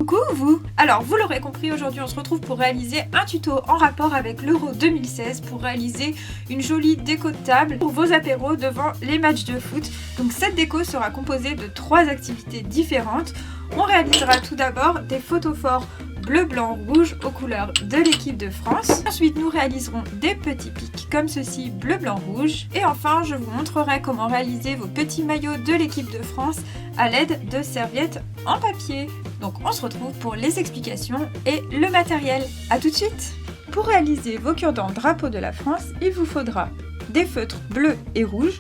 Coucou vous! Alors vous l'aurez compris, aujourd'hui on se retrouve pour réaliser un tuto en rapport avec l'Euro 2016 pour réaliser une jolie déco de table pour vos apéros devant les matchs de foot. Donc cette déco sera composée de 3 activités différentes. On réalisera tout d'abord des photophores bleu, blanc, rouge aux couleurs de l'équipe de France. Ensuite nous réaliserons des petits pics comme ceci, bleu, blanc, rouge. Et enfin je vous montrerai comment réaliser vos petits maillots de l'équipe de France à l'aide de serviettes en papier. Donc on se retrouve pour les explications et le matériel. A tout de suite! Pour réaliser vos cure-dents drapeau de la France, il vous faudra des feutres bleus et rouges,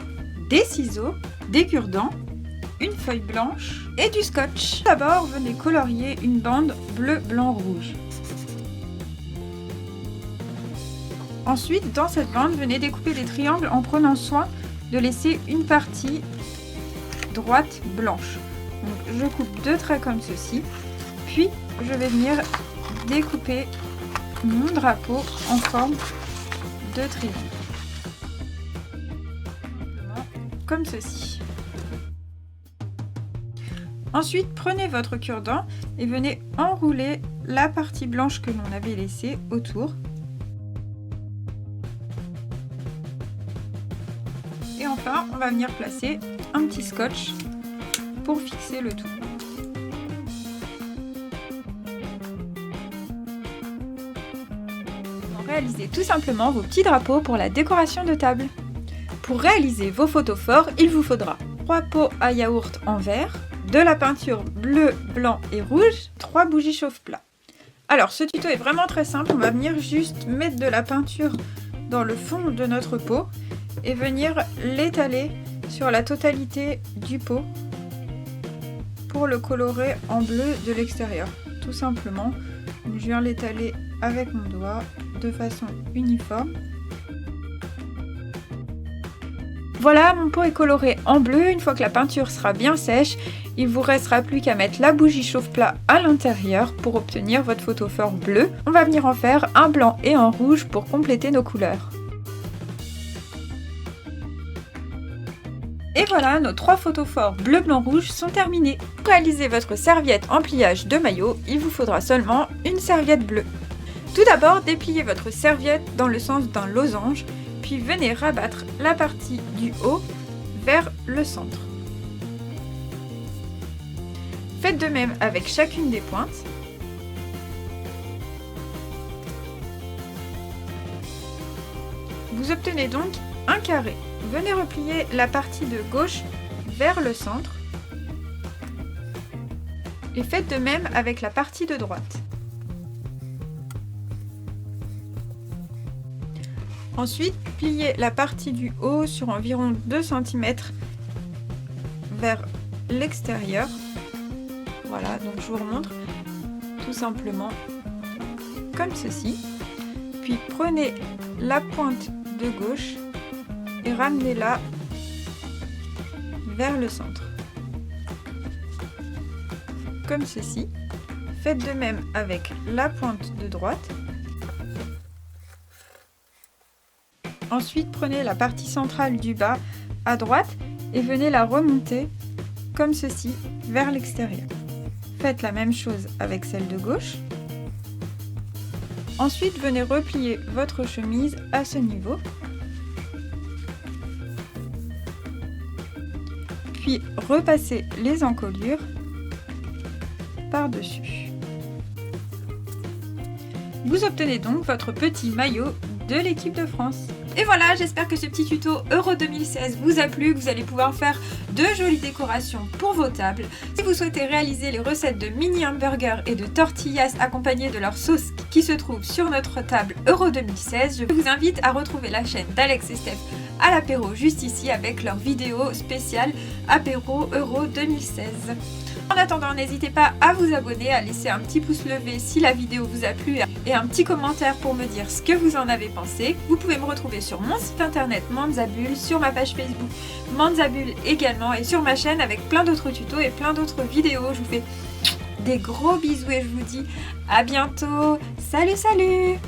des ciseaux, des cure-dents, une feuille blanche et du scotch. D'abord, venez colorier une bande bleu, blanc, rouge. Ensuite, dans cette bande, venez découper des triangles en prenant soin de laisser une partie droite blanche. Donc, je coupe 2 traits comme ceci, puis je vais venir découper mon drapeau en forme de triangle, comme ceci. Ensuite, prenez votre cure-dent et venez enrouler la partie blanche que l'on avait laissée autour. Et enfin, on va venir placer un petit scotch pour fixer le tout. Réalisez tout simplement vos petits drapeaux pour la décoration de table. Pour réaliser vos photophores, il vous faudra 3 pots à yaourt en verre, de la peinture bleu, blanc et rouge, 3 bougies chauffe-plat. Alors ce tuto est vraiment très simple, on va venir juste mettre de la peinture dans le fond de notre pot et venir l'étaler sur la totalité du pot pour le colorer en bleu de l'extérieur. Tout simplement, je viens l'étaler avec mon doigt de façon uniforme. Voilà, mon pot est coloré en bleu. Une fois que la peinture sera bien sèche, il vous restera plus qu'à mettre la bougie chauffe-plat à l'intérieur pour obtenir votre photophore bleu. On va venir en faire un blanc et un rouge pour compléter nos couleurs. Et voilà, nos 3 photophores bleu, blanc, rouge sont terminés. Pour réaliser votre serviette en pliage de maillot, il vous faudra seulement une serviette bleue. Tout d'abord, dépliez votre serviette dans le sens d'un losange, puis venez rabattre la partie du haut vers le centre. Faites de même avec chacune des pointes. Vous obtenez donc un carré. Venez replier la partie de gauche vers le centre et faites de même avec la partie de droite. Ensuite, pliez la partie du haut sur environ 2 cm vers l'extérieur. Voilà, donc je vous remontre tout simplement comme ceci. Puis prenez la pointe de gauche et ramenez-la vers le centre. Comme ceci. Faites de même avec la pointe de droite. Ensuite, prenez la partie centrale du bas à droite et venez la remonter comme ceci vers l'extérieur. Faites la même chose avec celle de gauche. Ensuite, venez replier votre chemise à ce niveau. Puis repassez les encolures par-dessus. Vous obtenez donc votre petit maillot de l'équipe de France. Et voilà, j'espère que ce petit tuto Euro 2016 vous a plu, que vous allez pouvoir faire de jolies décorations pour vos tables. Si vous souhaitez réaliser les recettes de mini hamburgers et de tortillas accompagnées de leur sauce qui se trouve sur notre table Euro 2016, je vous invite à retrouver la chaîne d'Alex et Steph à l'apéro juste ici avec leur vidéo spéciale apéro Euro 2016. En attendant, n'hésitez pas à vous abonner, à laisser un petit pouce levé si la vidéo vous a plu et un petit commentaire pour me dire ce que vous en avez pensé. Vous pouvez me retrouver sur mon site internet Manzabul, sur ma page Facebook Manzabul également et sur ma chaîne avec plein d'autres tutos et plein d'autres vidéos. Je vous fais des gros bisous et je vous dis à bientôt. Salut, salut!